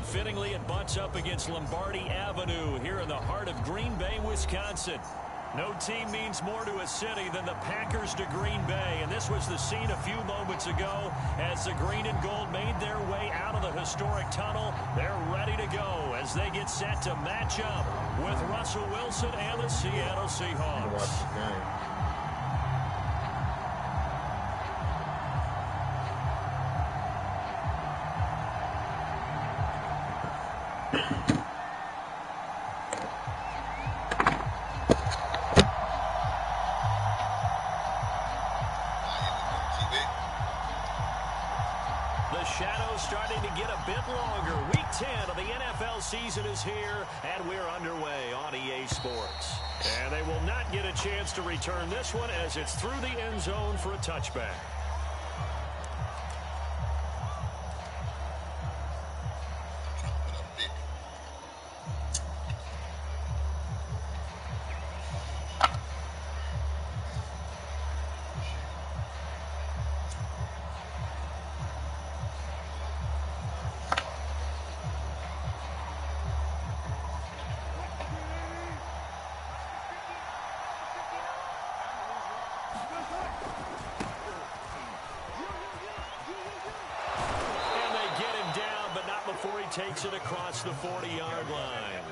fittingly, it butts up against Lombardi Avenue here in the heart of Green Bay, Wisconsin. No team means more to a city than the Packers to Green Bay, and this was the scene a few moments ago as the green and gold made their way out of the historic tunnel. They're ready to go as they get set to match up with Russell Wilson and the Seattle Seahawks. Starting to get a bit longer. Week 10 of the NFL season is here, and we're underway on EA Sports. And they will not get a chance to return this one as it's through the end zone for a touchback. Takes it across the 40-yard line.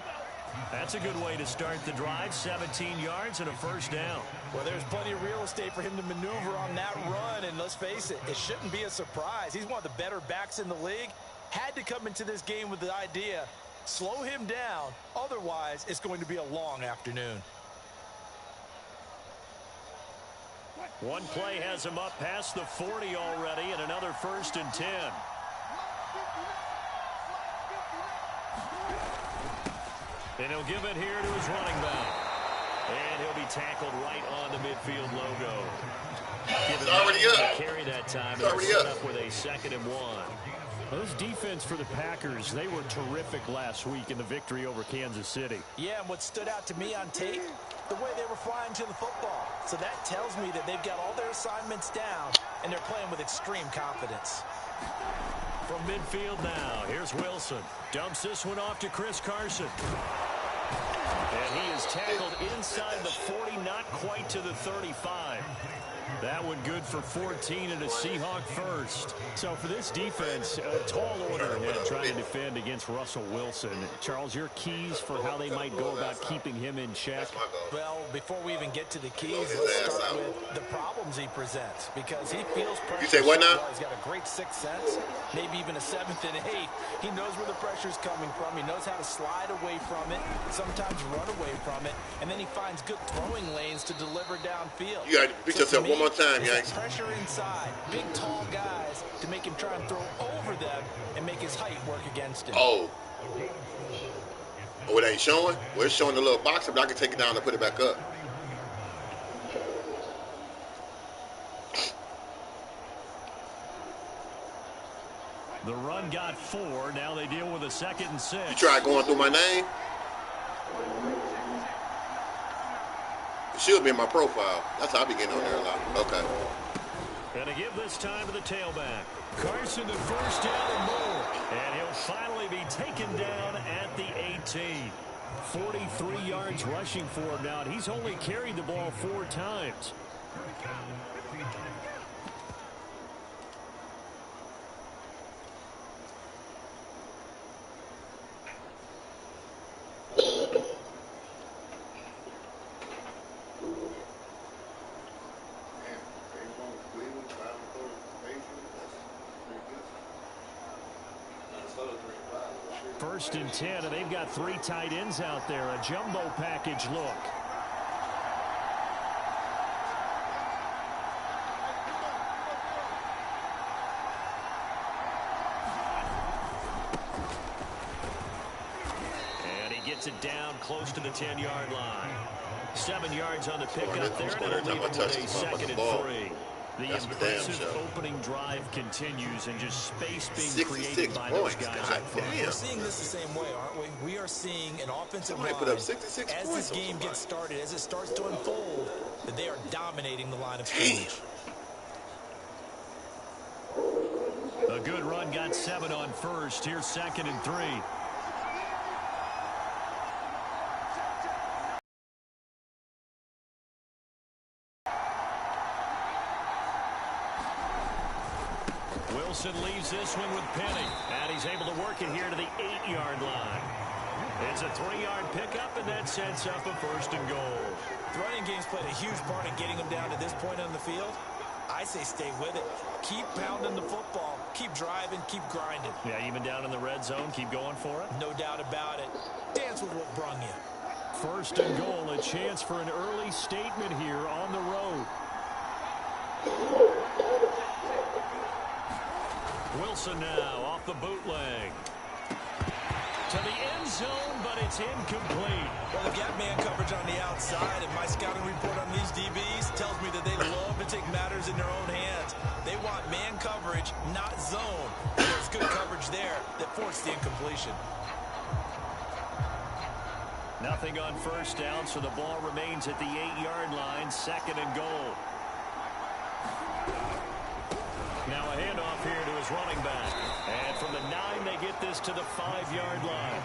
That's a good way to start the drive. 17 yards and a first down. Well, there's plenty of real estate for him to maneuver on that run, and let's face it, it shouldn't be a surprise. He's one of the better backs in the league. Had to come into this game with the idea, slow him down, otherwise it's going to be a long afternoon. One play has him up past the 40 already, and another 1st and 10. And he'll give it here to his running back. And he'll be tackled right on the midfield logo. It's already up. Carry that time. It's already up. With a 2nd and 1. Well, this defense for the Packers, they were terrific last week in the victory over Kansas City. Yeah, and what stood out to me on tape, the way they were flying to the football. So that tells me that they've got all their assignments down, and they're playing with extreme confidence. From midfield now, here's Wilson. Dumps this one off to Chris Carson. And he is tackled inside the 40, not quite to the 35. That one good for 14 and a Seahawk first. So for this defense, a tall order ahead trying to defend against Russell Wilson. Charles, your keys for how they might go about keeping him in check? Well, before we even get to the keys, let's start with the problems he presents. Because he feels pressure. You say what now? He's got a great sixth sense, maybe even a 7th and 8th. He knows where the pressure's coming from. He knows how to slide away from it, sometimes run away from it, and then he finds good throwing lanes to deliver downfield. You got to beat yourself one more time, Yanks. Pressure inside, big tall guys to make him try and throw over them and make his height work against him. Oh, it ain't showing? Well, it's showing the little box, but I can take it down and put it back up. The run got 4. Now they deal with a 2nd and 6. You tried going through my name? It should be in my profile. That's how I be getting on there a lot. Okay. And to give this time to the tailback. Carson, the first down and more. And he'll finally be taken down at the 18. 43 yards rushing for him now, and he's only carried the ball 4 times. First and 10, and they've got 3 tight ends out there. A jumbo package look. And he gets it down close to the 10-yard line. 7 yards on the pickup there, and it'll leave him with a 2nd and 3. The impressive opening drive continues, and just space being created by those guys up front. We're seeing this the same way, aren't we? We are seeing an offensive line, put up 66 as this game gets started, as it starts to unfold, that they are dominating the line of scrimmage. A good run got 7 on first. Here's 2nd and 3. Wilson leaves this one with Penny, and he's able to work it here to the 8-yard line. It's a 3-yard pickup, and that sets up a 1st and goal. The running game's played a huge part in getting them down to this point on the field. I say stay with it. Keep pounding the football. Keep driving. Keep grinding. Yeah, even down in the red zone, keep going for it. No doubt about it. Dance with what brung you. 1st and goal, a chance for an early statement here on the road. Wilson now off the bootleg. To the end zone, but it's incomplete. Well, they've got man coverage on the outside, and my scouting report on these DBs tells me that they love to take matters in their own hands. They want man coverage, not zone. And there's good coverage there that forced the incompletion. Nothing on 1st down, so the ball remains at the 8-yard line, 2nd and goal. Now a handoff here to his running back. And from the 9, they get this to the 5-yard line.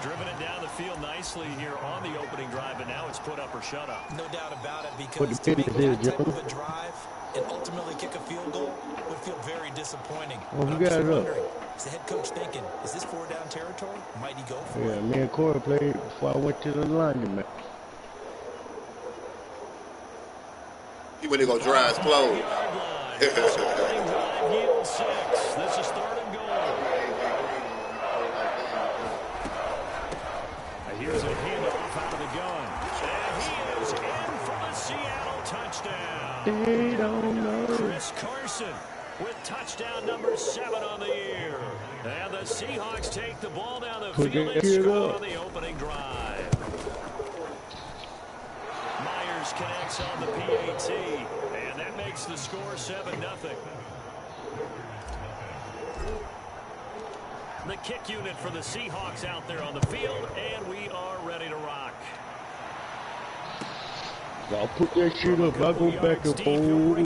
Driven it down the field nicely here on the opening drive, and now it's put up or shut up. No doubt about it, because to make that type of a drive and ultimately kick a field goal would feel very disappointing. Well, we got it up. Is the head coach thinking, is this 4-down territory? Might he go for it? Yeah, me and Corey played before I went to the line, man. He went to go dry his clothes. Opening drive yield 6. This is 3rd and goal. And here's a handoff out of the gun. And he is in for the Seattle touchdown. They don't know. Chris Carson with touchdown number 7 on the year. And the Seahawks take the ball down the field and score on the opening drive. Myers connects on the PAT, and that makes the score 7-0. The kick unit for the Seahawks out there on the field, and we are ready to rock. Y'all put that shit up. I go back and forth.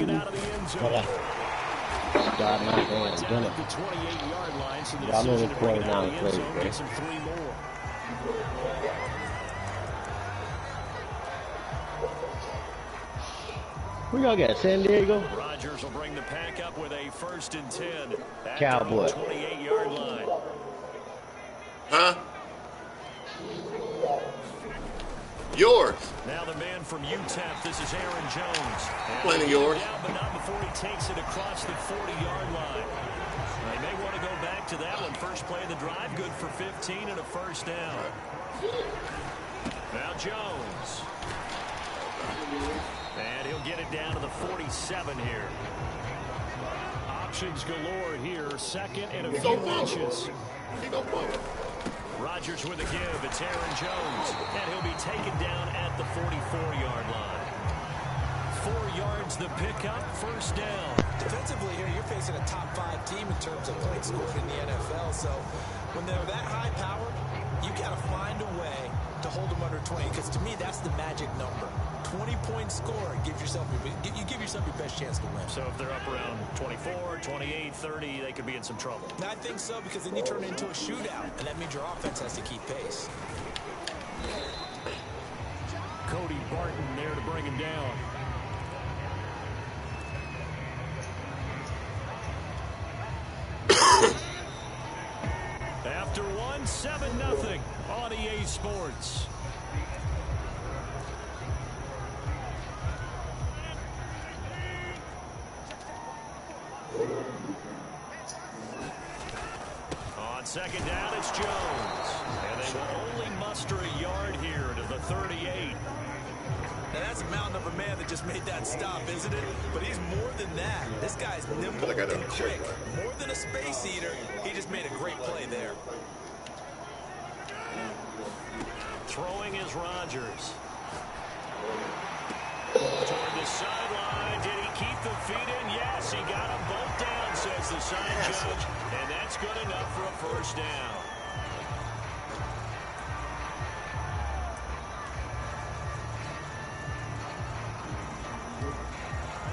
God, my hands done it. Y'all know the korey912's plays, man. Who y'all got? San Diego? Rodgers will bring the pack up with a 1st and 10. Cowboy. 28-yard line. Huh? Yours. Now the man from UTEP, this is Aaron Jones. Plenty of yours. Down, but not before he takes it across the 40-yard line. They may want to go back to that one. First play of the drive, good for 15 and a 1st down. Now Jones. And he'll get it down to the 47 here. Options galore here. 2nd and a few inches. Rodgers with a give. It's Aaron Jones. And he'll be taken down at the 44-yard line. 4 yards the pickup. 1st down. Defensively here, you're facing a top 5 team in terms of points scored in the NFL. So when they're that high powered, you got to find a way to hold them under 20. Because to me, that's the magic number. 20-point score gives yourself you give yourself your best chance to win. So if they're up around 24, 28, 30, they could be in some trouble. I think so, because then you turn it into a shootout, and that means your offense has to keep pace. Cody Barton there to bring him down. After one, 7-0 on EA Sports. On 2nd down, it's Jones. And they will only muster a yard here to the 38. Now that's a mountain of a man that just made that stop, isn't it? But he's more than that. This guy's nimble and quick. More than a space eater, he just made a great play there. Throwing is Rodgers. Toward the sideline. Did he keep the feet in? Yes, he got them both down, says the side judge. And that's good enough for a 1st down.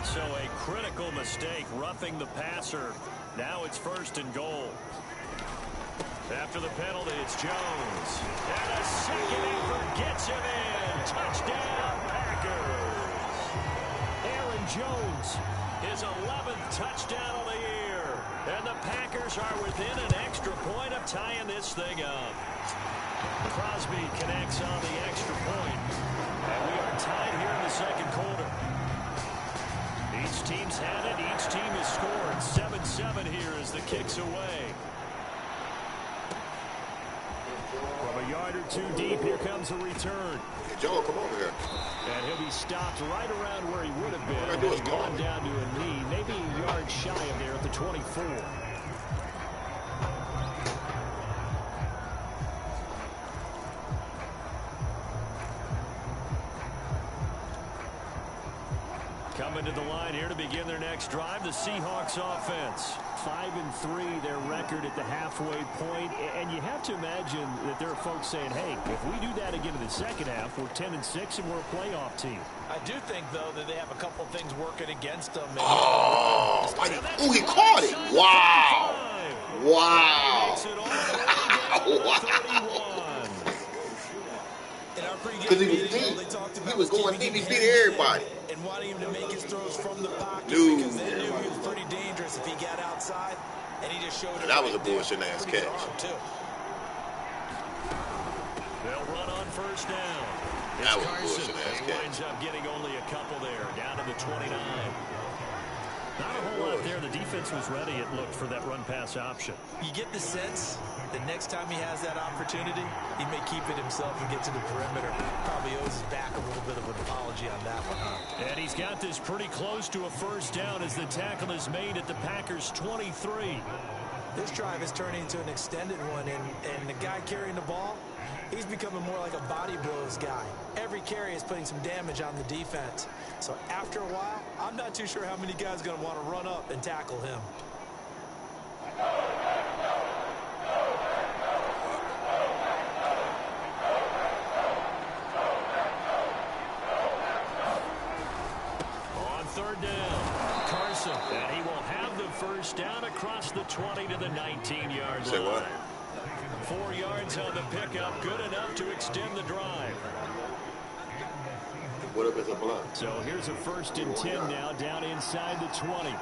So a critical mistake, roughing the passer Now it's 1st and goal. After the penalty, it's Jones. And a second effort gets him in. Touchdown, Packers. Aaron Jones, his 11th touchdown of the year. And the Packers are within an extra point of tying this thing up. Crosby connects on the extra point. And we are tied here in the second quarter. Each team's had it. Each team has scored. 7-7 here as the kick's away. From a yard or two deep, here comes a return. Hey, Joe, come over here. And he'll be stopped right around where he would have been. He's gone down to a knee, maybe a yard shy of there at the 24. Coming to the line here to begin their next drive, the Seahawks offense. 5-3, their record at the halfway point. And you have to imagine that there are folks saying, hey, if we do that again in the second half, we're 10-6 and we're a playoff team. I do think, though, that they have a couple of things working against them. Oh, he caught it. Wow. Wow. Because he was deep. He was going deep. He beat everybody. And wanting him to make his throws from the pocket because they knew he was pretty dangerous if he got outside. And he just showed it. That was a bullshit-ass catch. They'll run on 1st down. That was a bullshit-ass catch. He winds up getting only a couple there, down to the 29. Not a whole lot there. The defense was ready, it looked, for that run-pass option. You get the sense that next time he has that opportunity, he may keep it himself and get to the perimeter. Probably owes his back a little bit of an apology on that one. And he's got this pretty close to a 1st down as the tackle is made at the Packers' 23. This drive is turning into an extended one, and the guy carrying the ball, he's becoming more like a body blows guy. Every carry is putting some damage on the defense. So after a while, I'm not too sure how many guys are going to want to run up and tackle him. On 3rd down, Carson, and he will have the 1st down across the 20 to the 19-yard line. Say what? 4 yards on the pickup, good enough to extend the drive. What if it's a blunt? So here's a 1st and 10 now, down inside the 20.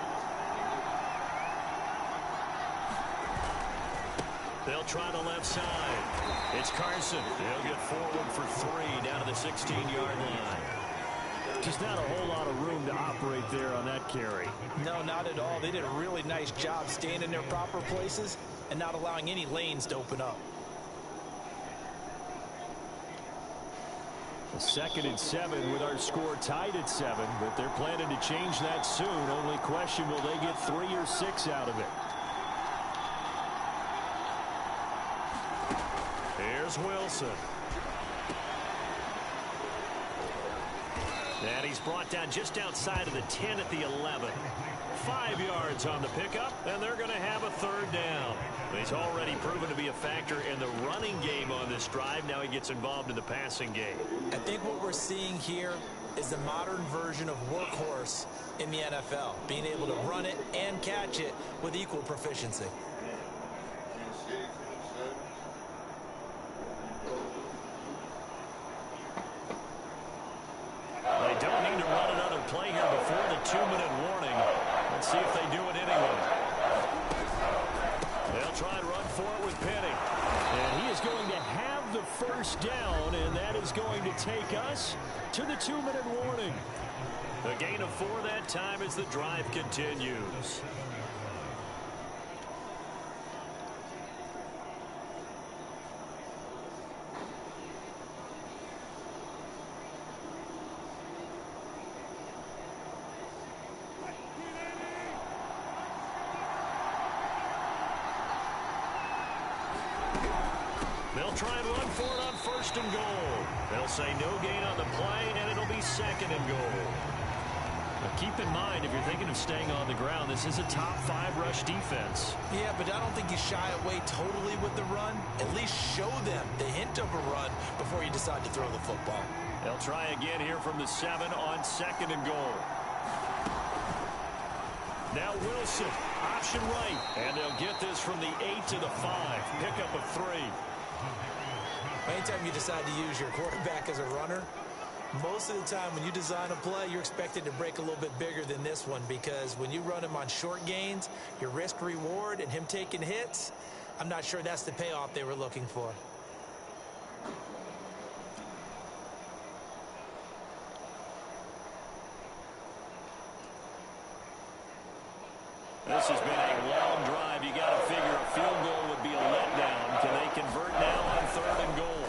They'll try the left side. It's Carson. He'll get forward for 3 down to the 16-yard line. Just not a whole lot of room to operate there on that carry. No, not at all. They did a really nice job staying in their proper places and not allowing any lanes to open up. 2nd and 7 with our score tied at 7, but they're planning to change that soon. Only question, will they get 3 or 6 out of it? Here's Wilson. And he's brought down just outside of the 10 at the 11. 5 yards on the pickup, and they're going to have a 3rd down. He's already proven to be a factor in the running game on this drive. Now he gets involved in the passing game. I think what we're seeing here is the modern version of workhorse in the NFL, being able to run it and catch it with equal proficiency. They don't need to run another play here before the 2-minute warning. Let's see if they do it anyway. They'll try and run for it with Penny. And he is going to have the 1st down, and that is going to take us to the 2-minute warning. A gain of 4 that time as the drive continues. They'll try and run for it on 1st and goal. They'll say no gain on the play, and it'll be 2nd and goal. Now keep in mind, if you're thinking of staying on the ground, this is a top 5 rush defense. Yeah, but I don't think you shy away totally with the run. At least show them the hint of a run before you decide to throw the football. They'll try again here from the 7 on 2nd and goal. Now Wilson, option right. And they'll get this from the 8 to the 5. Pickup of 3. Anytime you decide to use your quarterback as a runner, most of the time when you design a play, you're expected to break a little bit bigger than this one, because when you run him on short gains, your risk-reward and him taking hits, I'm not sure that's the payoff they were looking for. This has been a long drive. You got to figure a field goal would be a letdown. Can they convert now on 3rd and goal?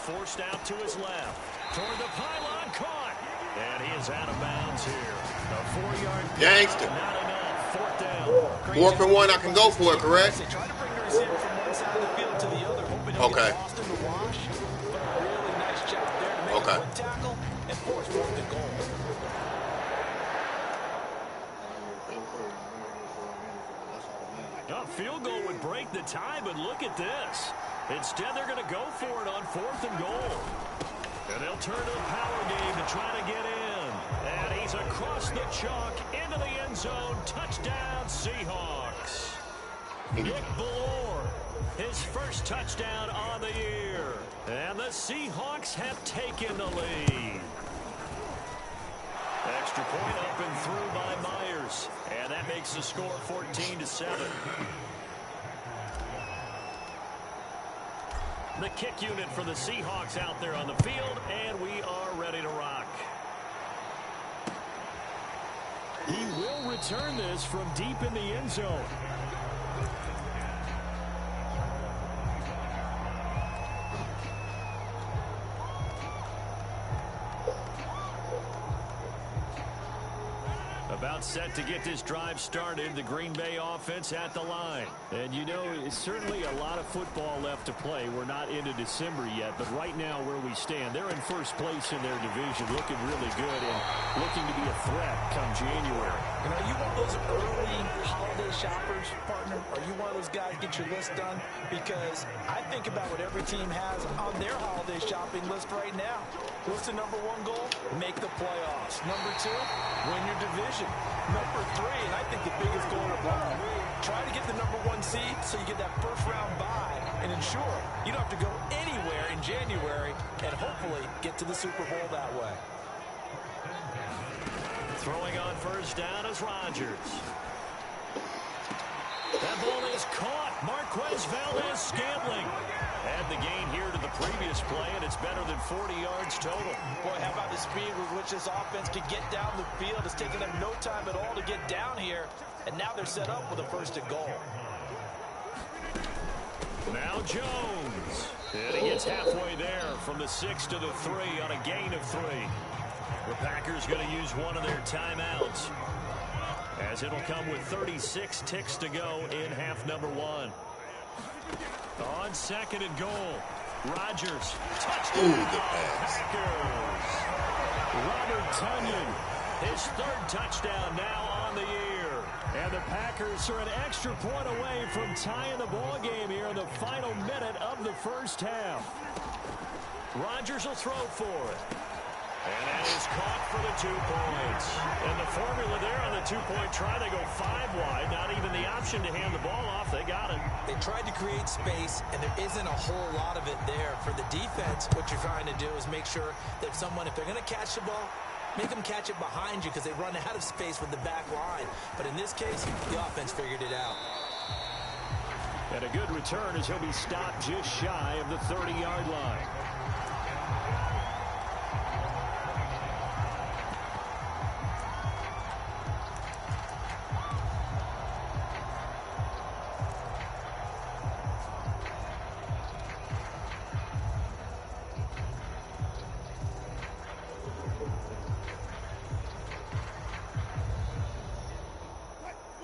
Forced out to his left. Toward the pylon, caught. And he is out of bounds here. A 4-yard Gangster. Not enough. 4th down. 4th and 1, I can go for it, correct? They try to bring the receiver from one side of the field to the other, hoping he'll get lost in the wash. But a really nice job there to make a quick tackle and force 4th and goal. A field goal would break the tie, but look at this. Instead, they're going to go for it on 4th and goal. And they'll turn to the power game to try to get in. And he's across the chalk into the end zone. Touchdown, Seahawks. Nick Ballore, his first touchdown on the year. And the Seahawks have taken the lead. Extra point up and through by Myers. And that makes the score 14-7. The kick unit for the Seahawks out there on the field, and we are ready to rock. He will return this from deep in the end zone. About set to get this drive started, the Green Bay offense at the line. And you know, it's certainly a lot of football left to play. We're not into December yet, but right now where we stand, they're in first place in their division, looking really good and looking to be a threat come January. And are you one of those early holiday shoppers, partner? Are you one of those guys get your list done? Because I think about what every team has on their holiday shopping list right now. What's the number 1 goal? Make the playoffs. Number 2, win your division. Number 3, and I think the biggest goal of all, try to get the number 1 seed so you get that first round bye and ensure you don't have to go anywhere in January and hopefully get to the Super Bowl that way. Throwing on first down is Rodgers. That ball is caught. Marquez Valdez-Scantling. Add the gain here to the previous play, and it's better than 40 yards total. Boy, how about the speed with which this offense can get down the field? It's taken them no time at all to get down here, and now they're set up with a 1st and goal. Now Jones. And he gets halfway there from the 6 to the 3 on a gain of 3. The Packers going to use one of their timeouts, as it'll come with 36 ticks to go in half number 1. On 2nd and goal, Rodgers. Touchdown. Packers. Robert Tonyan, his 3rd touchdown now on the year. And the Packers are an extra point away from tying the ball game here in the final minute of the first half. Rodgers will throw for it. And that is caught for the 2 points. And the formula there on the 2-point try, they go 5 wide. Not even the option to hand the ball off. They got it. They tried to create space, and there isn't a whole lot of it there. For the defense, what you're trying to do is make sure that someone, if they're going to catch the ball, make them catch it behind you because they run out of space with the back line. But in this case, the offense figured it out. And a good return as he'll be stopped just shy of the 30-yard line.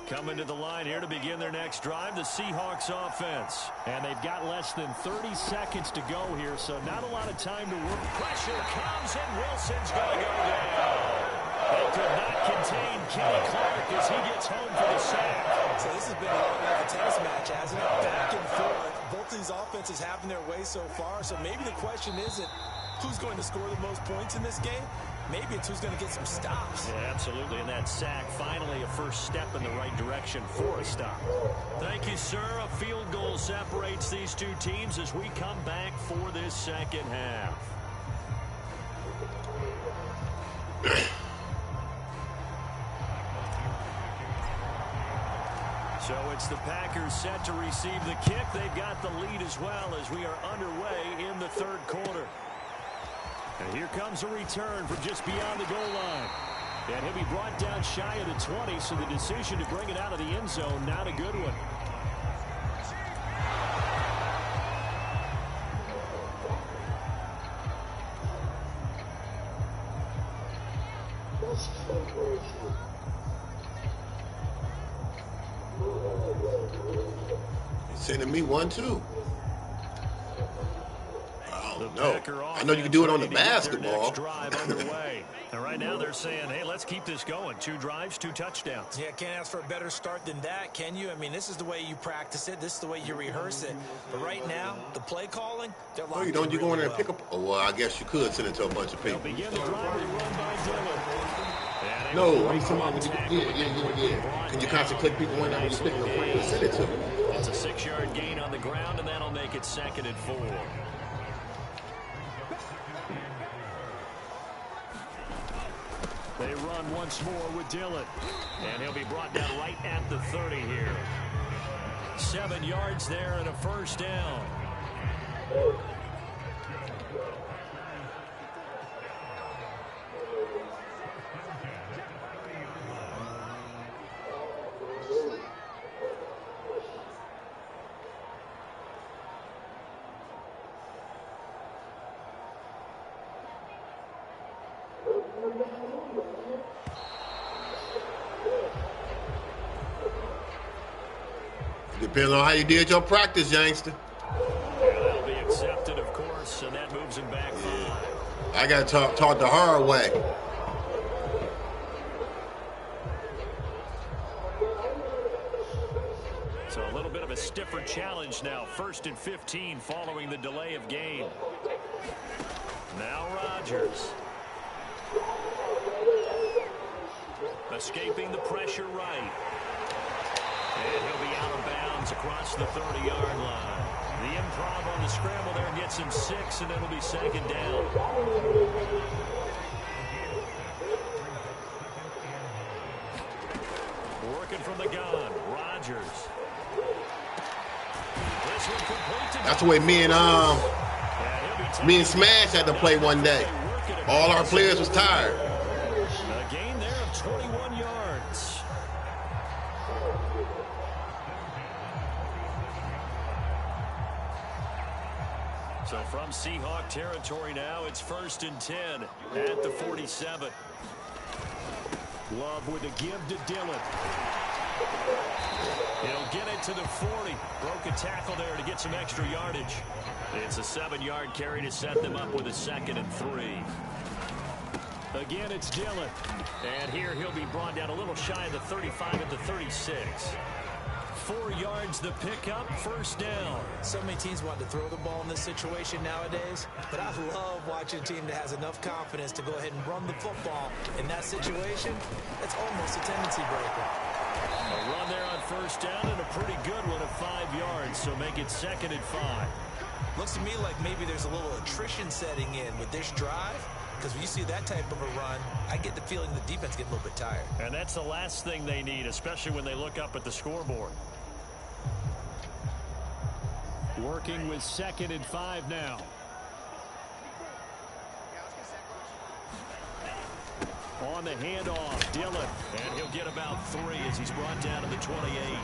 Coming to the line here to begin their next drive, the Seahawks offense. And they've got less than 30 seconds to go here, so not a lot of time to work. Pressure comes, and Wilson's going to go down. They could not contain Kenny Clark as he gets home for the sack. So this has been a lot like a tennis match, hasn't it? Back and forth. Both these offenses having their way so far, so maybe the question isn't who's going to score the most points in this game. Maybe it's who's going to get some stops. Yeah, absolutely. And that sack, finally a first step in the right direction for a stop. Thank you, sir. A field goal separates these two teams as we come back for this second half. So it's the Packers set to receive the kick. They've got the lead as well as we are underway in the third quarter. And here comes a return from just beyond the goal line. And he'll be brought down shy of the 20, so the decision to bring it out of the end zone, not a good one. Sending me 1-2. No, I know you can do it on the basketball. And right now they're saying, hey, let's keep this going. 2 drives, 2 touchdowns. Yeah, can't ask for a better start than that, can you? I mean, this is the way you practice it. This is the way you rehearse it. But right now, the play calling, they're locked in. Don't you go in there and pick up? Oh, well, I guess you could send it to a bunch of people. Begin the drive and run by Dillon. No, I'm talking about yeah. Can you constantly click people in there when you pick the frame and send it to them? It's a 6-yard gain on the ground, and that'll make it 2nd and 4. They run once more with Dillon. And he'll be brought down right at the 30 here. 7 yards there and a first down. Depends on how you did your practice, youngster. Yeah, that'll be accepted, of course, and that moves him back 5. I got taught the hard way. So a little bit of a stiffer challenge now. 1st and 15 following the delay of game. Now Rodgers. Escaping the pressure right. And he'll be out of bounds across the 30-yard line. The improv on the scramble there gets him 6, and it'll be 2nd down. Working from the gun, Rodgers. This one complete to That's the way me and Smash had to play one day. All our players was tired. A gain there of 21 yards. So from Seahawk territory now, it's 1st and 10 at the 47. Love with a give to Dillon. He'll get it to the 40. Broke a tackle there to get some extra yardage. It's a 7-yard carry to set them up with a 2nd and 3. Again, it's Dillon. And here he'll be brought down a little shy of the 35 at the 36. 4 yards the pickup, 1st down. So many teams want to throw the ball in this situation nowadays, but I love watching a team that has enough confidence to go ahead and run the football. In that situation, it's almost a tendency breaker. A run there on 1st down and a pretty good one of 5 yards, so make it 2nd and 5. Looks to me like maybe there's a little attrition setting in with this drive, because when you see that type of a run, I get the feeling the defense gets a little bit tired. And that's the last thing they need, especially when they look up at the scoreboard. Working with 2nd and 5 now. On the handoff, Dillon. And he'll get about 3 as he's brought down to the 28.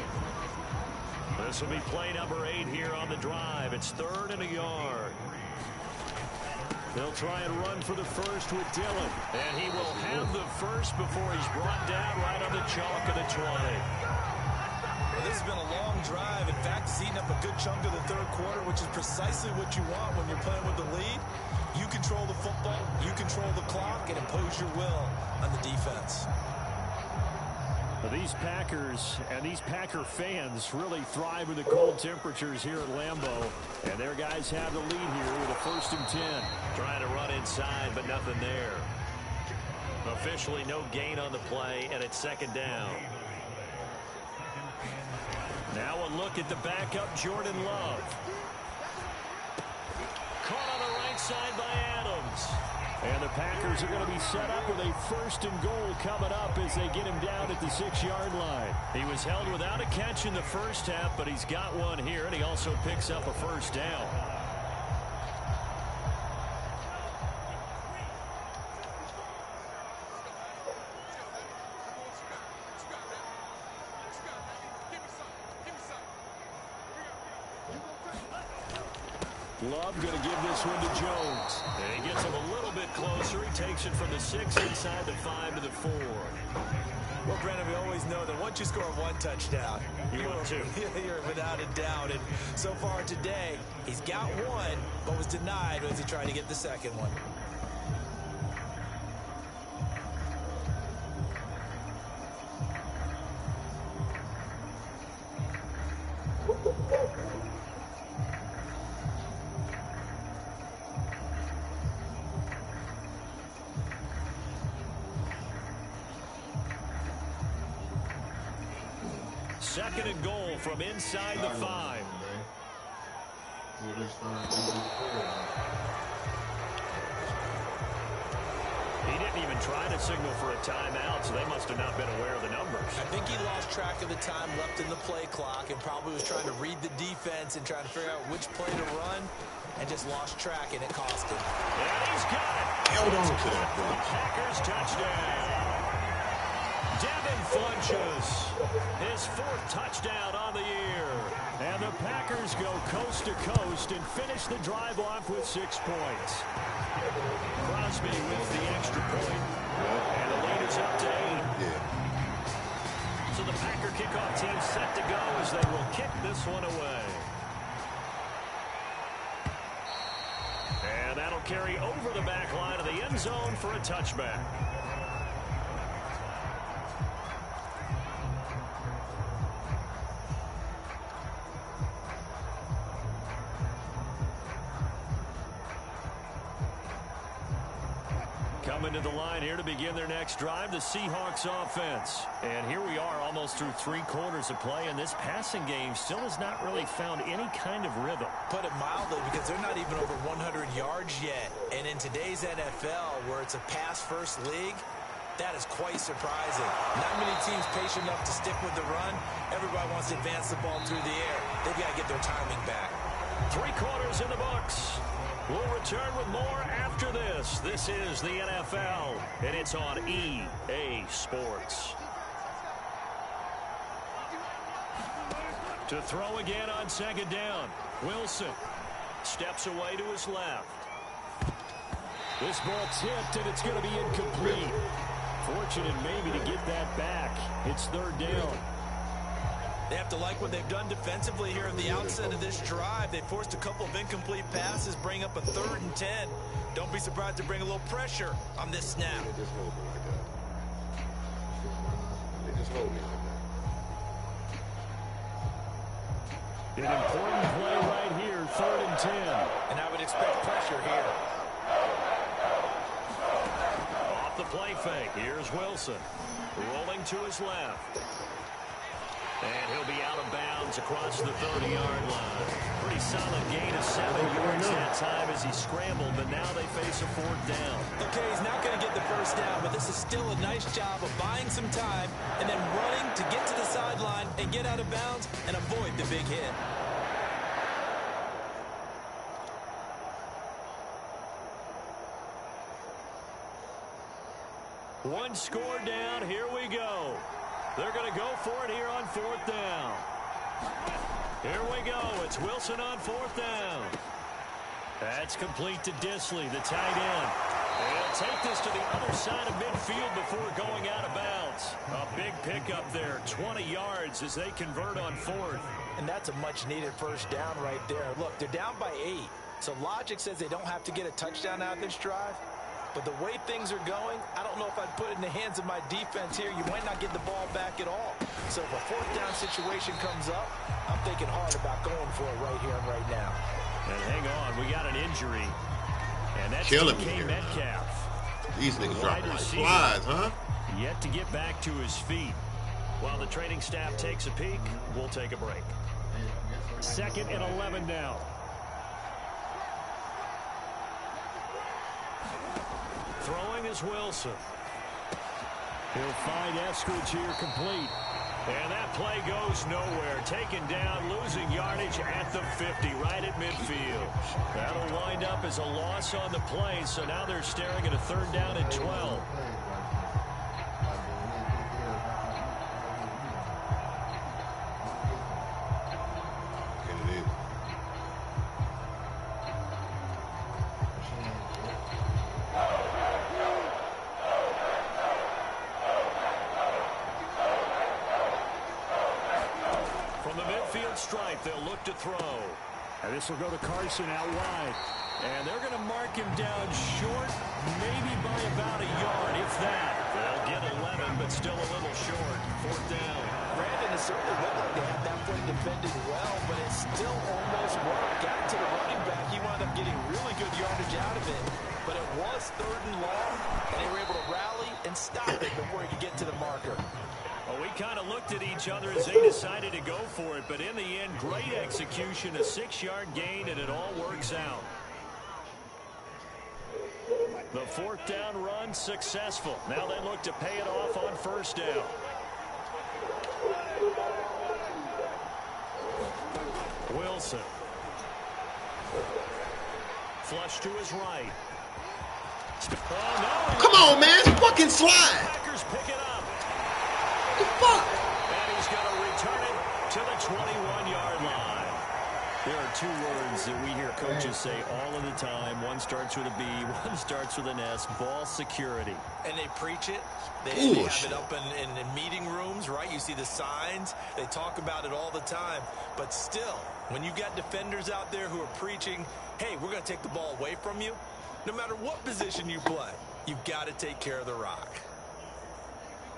This will be play number 8 here on the drive. It's 3rd and a yard. They'll try and run for the first with Dillon. And he will have the first before he's brought down right on the chalk of the 20. Well, this has been a long drive. In fact, it's eaten up a good chunk of the 3rd quarter, which is precisely what you want when you're playing with the lead. You control the football, you control the clock, and impose your will on the defense. These Packers and these Packer fans really thrive with the cold temperatures here at Lambeau. And their guys have the lead here with a 1st and 10. Trying to run inside, but nothing there. Officially no gain on the play, and it's second down. Now a look at the backup, Jordan Love. Caught on the right side by Adams. And the Packers are going to be set up with a 1st and goal coming up as they get him down at the 6-yard line. He was held without a catch in the first half, but he's got one here, and he also picks up a 1st down. Love going to give this one to Jones. And he gets him a little bit closer. He takes it from the 6 inside the 5 to the 4. Well, Brandon, we always know that once you score one touchdown, you're without a doubt. And so far today, he's got one, but was denied as he tried to get the second one. Second and goal from inside the 5. He didn't even try to signal for a timeout, so they must have not been aware of the numbers. I think he lost track of the time left in the play clock and probably was trying to read the defense and trying to figure out which play to run and just lost track, and it cost him. And he's got it. Held on to that. Packers touchdown. Devin Funchess, his 4th touchdown on the year. And the Packers go coast to coast and finish the drive off with 6 points. Crosby with the extra point. And the lead is up to 8. So the Packer kickoff team set to go as they will kick this one away. And that'll carry over the back line of the end zone for a touchback. Coming to the line here to begin their next drive, the Seahawks offense. And here we are almost through 3 quarters of play, and this passing game still has not really found any kind of rhythm. Put it mildly, because they're not even over 100 yards yet. And in today's NFL, where it's a pass-first league, that is quite surprising. Not many teams patient enough to stick with the run. Everybody wants to advance the ball through the air. They've got to get their timing back. 3 quarters in the books. We'll return with more after this. This is the NFL, and it's on EA Sports. To throw again on second down. Wilson steps away to his left. This ball tipped, and it's going to be incomplete. Fortunate maybe to get that back. It's 3rd down. They have to like what they've done defensively here at the outset of this drive. They forced a couple of incomplete passes, bring up a 3rd and 10. Don't be surprised to bring a little pressure on this snap. They just hold me like that. They just hold me like that. An important play right here, 3rd and 10. And I would expect pressure here. Off the play fake, here's Wilson. Rolling to his left. And he'll be out of bounds across the 30-yard line. Pretty solid gain of 7 yards that time as he scrambled, but now they face a 4th down. Okay, he's not going to get the 1st down, but this is still a nice job of buying some time and then running to get to the sideline and get out of bounds and avoid the big hit. One score down, here we go. They're going to go for it here on 4th down. Here we go. It's Wilson on 4th down. That's complete to Disley, the tight end. They'll take this to the other side of midfield before going out of bounds. A big pickup there, 20 yards as they convert on 4th. And that's a much-needed 1st down right there. Look, they're down by 8. So logic says they don't have to get a touchdown out of this drive. But the way things are going, I don't know if I'd put it in the hands of my defense here. You might not get the ball back at all. So if a 4th down situation comes up, I'm thinking hard about going for it right here and right now. And hang on, we got an injury. And that's DK Metcalf. These niggas dropping like flies, huh? Yet to get back to his feet. While the training staff takes a peek, we'll take a break. 2nd and 11 now. Throwing is Wilson. He'll find Eskridge here complete. And that play goes nowhere. Taken down, losing yardage at the 50, right at midfield. That'll wind up as a loss on the play, so now they're staring at a 3rd down and 12. Stripe, they'll look to throw. And this will go to Carson out wide. And they're going to mark him down short, maybe by about a yard, if that. They'll get 11, but still a little short. 4th down. Brandon, it certainly looked like they had that play defended well, but it still almost worked. Got to the running back. He wound up getting really good yardage out of it. But it was 3rd and long, and they were able to rally and stop it before he could get to the marker. Well, we kind of looked at each other as they decided to go for it, but in the end, great execution, a 6-yard gain, and it all works out. The 4th down run successful. Now they look to pay it off on 1st down. Wilson. Flush to his right. Oh, no, come on, man. Fucking slide. Packers pick it up. What the fuck? And he's going to return it to the 21-yard line. There are 2 words that we hear coaches say all of the time. One starts with a B, one starts with an S. Ball security. And they preach it. They have it up in meeting rooms, right? You see the signs. They talk about it all the time. But still, when you've got defenders out there who are preaching, hey, we're going to take the ball away from you, no matter what position you play, you've got to take care of the rock.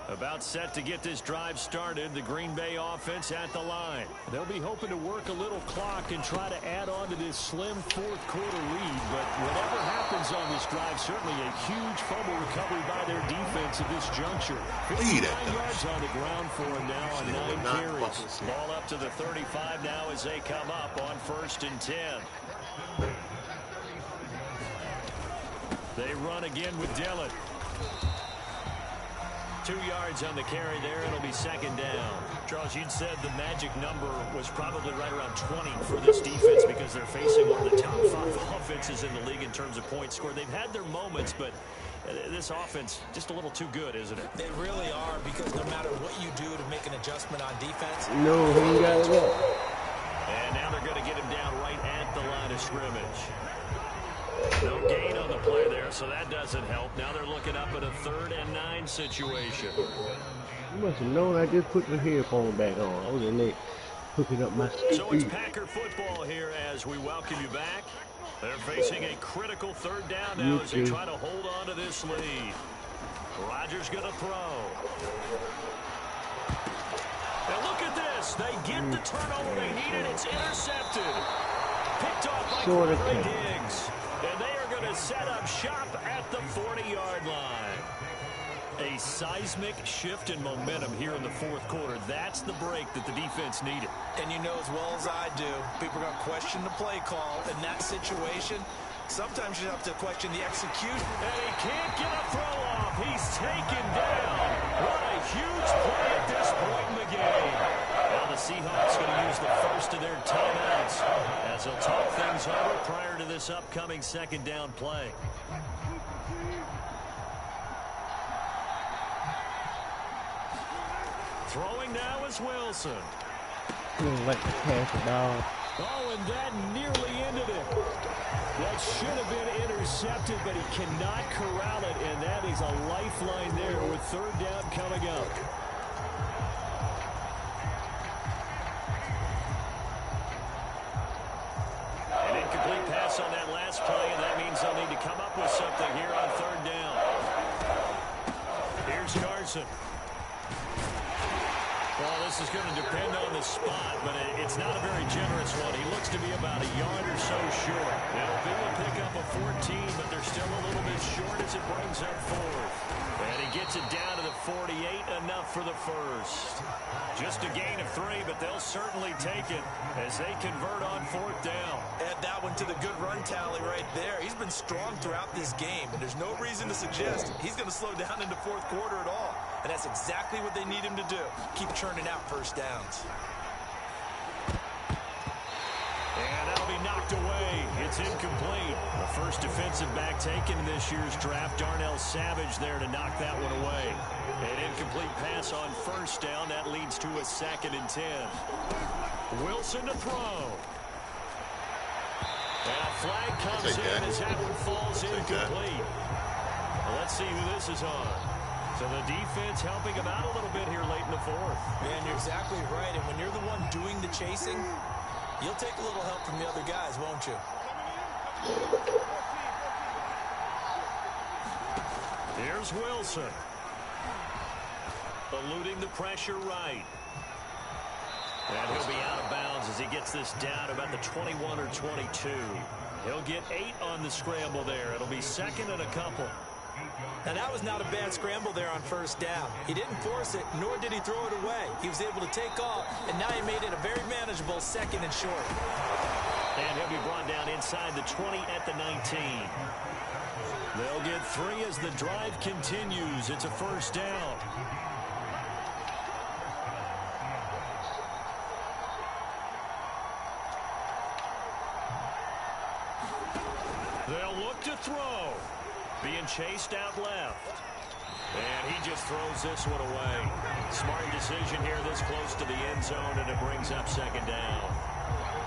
About set to get this drive started, the Green Bay offense at the line. They'll be hoping to work a little clock and try to add on to this slim 4th quarter lead. But whatever happens on this drive, certainly a huge fumble recovery by their defense at this juncture. 59 yards on the ground for him now on 9 carries. Ball up to the 35 now as they come up on 1st and 10. They run again with Dillon. 2 yards on the carry there. It'll be 2nd down. Charles, you'd said the magic number was probably right around 20 for this defense because they're facing one of the top 5 offenses in the league in terms of points scored. They've had their moments, but this offense just a little too good, isn't it? They really are, because no matter what you do to make an adjustment on defense. No, he got it up. And now they're going to get him down right at the line of scrimmage. No gain on the play there, so that doesn't help. Now they're looking up at a 3rd and 9 situation. You must have known I just put the headphone back on. I was in there hooking up my speakers. So it's Packer football here as we welcome you back. They're facing a critical 3rd down now as they try to hold on to this lead. Rodgers going to throw. And look at this. They get the turnover they needed. It's intercepted. Picked off by Corey Diggs. And they are going to set up shop at the 40-yard line. A seismic shift in momentum here in the 4th quarter. That's the break that the defense needed. And you know as well as I do, people are going to question the play call in that situation. Sometimes you have to question the execution. And he can't get a throw off. He's taken down. What a huge play at this point in the game. Now the Seahawks going to use the first of their timeouts as they'll talk things over prior to this upcoming 2nd down play. Throwing now is Wilson. Like to pass the ball. Oh, and that nearly ended it. That should have been intercepted, but he cannot corral it, and that is a lifeline there with 3rd down coming up. An incomplete pass on that last play, and that means they'll need to come up with something here on 3rd down. Here's Carson. Well, this is going to depend on the spot, but it's not a very generous one. He looks to be about about a yard or so short. It'll be a pickup of 14, but they're still a little bit short as it brings up 4th. And he gets it down to the 48, enough for the first. Just a gain of 3, but they'll certainly take it as they convert on 4th down. Add that one to the good run tally right there. He's been strong throughout this game, and there's no reason to suggest he's going to slow down into 4th quarter at all. And that's exactly what they need him to do. Keep churning out first downs. And that'll be knocked away. It's incomplete. The first defensive back taken in this year's draft, Darnell Savage, there to knock that one away. An incomplete pass on first down. That leads to a 2nd and 10. Wilson to throw. And a flag comes in as that one falls incomplete. Well, let's see who this is on. So the defense helping him out a little bit here late in the 4th. Man, you're exactly right. And when you're the one doing the chasing, you'll take a little help from the other guys, won't you? Here's Wilson. Eluding the pressure right. And he'll be out of bounds as he gets this down to about the 21 or 22. He'll get 8 on the scramble there. It'll be 2nd and a couple. Now, that was not a bad scramble there on first down. He didn't force it, nor did he throw it away. He was able to take off, and now he made it a very manageable 2nd and short. And he'll be brought down inside the 20 at the 19. They'll get 3 as the drive continues. It's a first down. They'll look to throw. Being chased out left. And he just throws this one away. Smart decision here this close to the end zone, and it brings up 2nd down.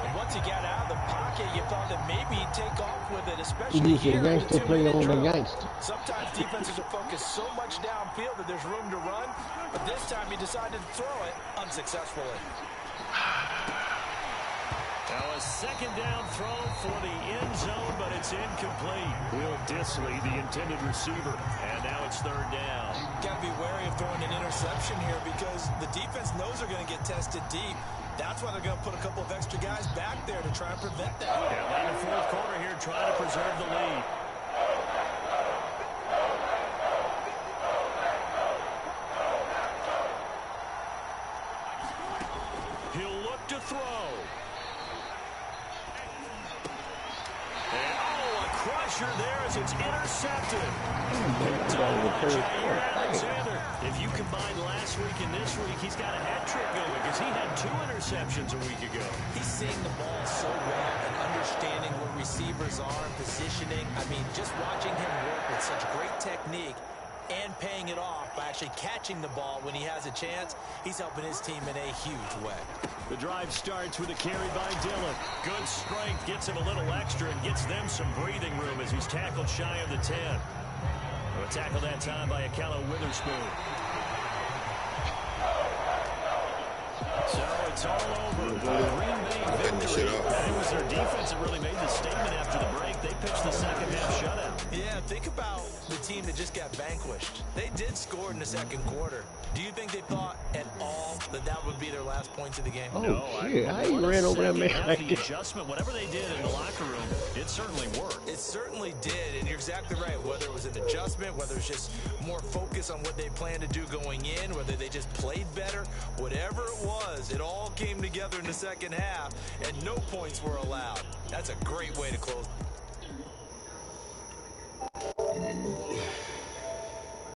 And once he got out of the pocket, you thought that maybe he'd take off with it, especially here in the 2-minute drill. Sometimes defenses are focused so much downfield that there's room to run, but this time he decided to throw it unsuccessfully. Now a 2nd down throw for the end zone, but it's incomplete. Will Disley, the intended receiver, and now it's 3rd down. Got to be wary of throwing an interception here because the defense knows they're going to get tested deep. That's why they're going to put a couple of extra guys back there to try and prevent that. Yeah, late in the 4th quarter here, trying to preserve the lead. He'll look to throw. And, oh, a crusher there as it's intercepted. Alexander. If you combine last week and this week, he's got a hat trick going because he had 2 interceptions a week ago. He's seeing the ball so well and understanding where receivers are and positioning. I mean, just watching him work with such great technique and paying it off by actually catching the ball when he has a chance, he's helping his team in a huge way. The drive starts with a carry by Dillon. Good strength, gets him a little extra and gets them some breathing room as he's tackled shy of the 10. A tackle that time by Akello Witherspoon. So it's all over. Green Bay victory. And it was their defense that really made the statement after the break. They pitched the 2nd half shutout. Yeah, think about the team that just got vanquished. They did score in the 2nd quarter. Do you think they thought at all that that would be their last points of the game? Oh, no, shit. How he ran over that man like the adjustment, whatever they did in the locker room, it certainly worked. It certainly did, and you're exactly right. Whether it was an adjustment, whether it's just more focus on what they planned to do going in, whether they just played better, whatever it was, it all came together in the 2nd half, and no points were allowed. That's a great way to close.